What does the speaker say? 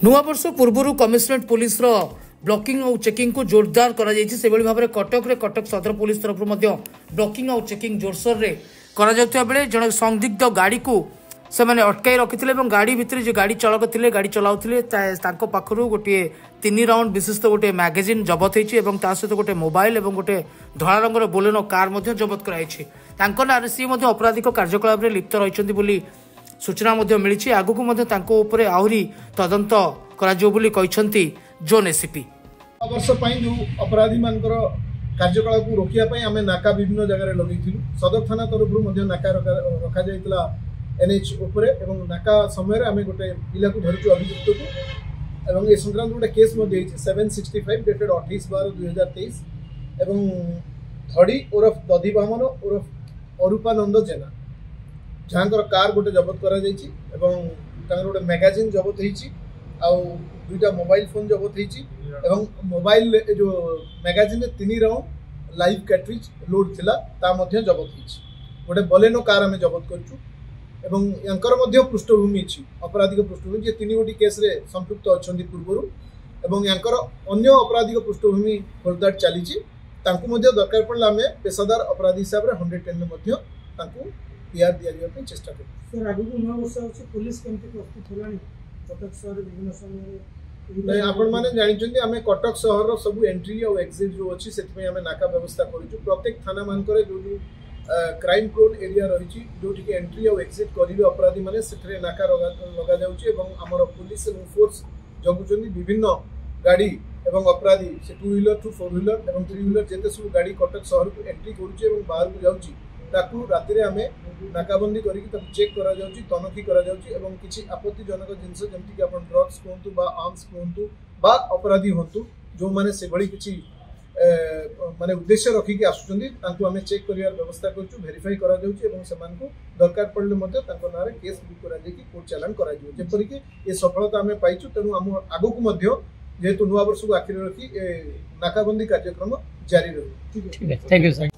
नुआवर्ष पूर्व commissionerate police blocking और checking को जोरदार करा जायछि। से भाव में कटक रे कटक सदर पुलिस तरफ ब्लॉकिंग और चेकिंग जोरसोर रे करा जाउथिबा बेले जने संदिग्ध गाड़ी को से मैंने अटकाई रखिथिले एवं गाड़ी भितर जो गाड़ी चालक थिले गाड़ी चलाउथिले तांको पाखरु गोटे 3 राउंड विशिष्ट गोटे मैगजीन जबत होइछि एवं ता सहित गोटे मोबाइल एवं गोटे धला रंगर बोलेनो कार मध्य जबत कराइछि। तांको नारे सी मध्य अपराधिक कार्यकलाप रे लिप्त रहिछन्ति बोली सूचना मध्य मिलिछि। आगुकु मध्य तांको उपरे आहुरी तदंत कराजियो बोली कहिसन्ति जोन एसीपी। वर्ष पई जो अपराधी मानकर कार्यकलाप को रोकिया पई हमें नाका विभिन्न जगह रे लगैथिलु। सदर थाना तरफ मध्य नाका रखा जायतिला एनएच उपरे एवं नाका समय आम गोटे पिला को धरचु अभियुक्त को एवं ए संक्रांत गोटे केस 765 डेटेड 28/12/2023 एवं धड़ी ओरफ दधी बामन ओरफ अरूपानंद जेना जहाँकर कार गोटे जबत करा जायछि एवं तांकर गोटे मैगजीन जबत होइछि आउ दुईटा मोबाइल फोन जबत होइछि एवं मोबाइल जो मैगजीन 3 राउंड लाइव कैट्रिज लोड थिला ता मध्य जबत होइछि। गोटे बोलेनो कार आम जबत करछु एवं यांकर मध्य पृष्ठभूमि अछि अपराधिक पृष्ठभूमि जे 3 गोटी केस रे संपृक्त अछंती पूर्वरु एवं यांकर अन्य अपराधिक पृष्ठभूमि खोलदार चलीछि। तांकु मध्य दरकार पड़ला हमें पेशादार अपराधी हिसाब रे 110 में मध्य तांकु पीआर दिया दिया पे चेष्टा करू। सर आगु को 9 वर्ष अछि पुलिस केमति प्रस्तुत होलानी कटक शहर विभिन्न समय नहीं आपण माने जानि छथि हमें कटक शहर रो सब एंट्री और एग्जिट जो अछि सेति में हमें नाका व्यवस्था करिछु। प्रत्येक थाना मान करे जो क्राइम प्रोन एरिया रही जोटि एंट्री और एक्सिट करेंगे अपराधी माने से नाका लगा जाउछि एवं हमर पुलिस एवं फोर्स जगुचंदी विभिन्न गाड़ी एवं अपराधी से 2 व्हीलर टू 4 व्हीलर एवं 3 व्हीलर जेते सब गाड़ी कटक शहर को एंट्री करूछि एवं बाहर को जाउछि ताकू राति रे हमें नाकाबंदी करिकि तब चेक करा जाउछि तनखी करा जाउछि एवं किछि आपत्तिजनक जिंस जेमति कि आपण ड्रग्स कोंतु बा आर्म्स कोंतु बा अपराधी होंतु जो माने से बड़ी किछि माने उद्देश्य रखिकी आसुचंदी तांको हमें चेक करिवार व्यवस्था करछु वेरीफाई करा जाउछि एवं समान को दरकार पड़ले मते तांको नारे केस बुक करा जायकि कोर्ट चालान करा जाउ जेपरि कि ए सफलता हमें पाइछु। तेनु हम आगु को मध्य जेतु नुआ वर्ष को आखिर रखी नाकाबंदी कार्यक्रम जारी रहु। ठीक है, थैंक यू सर।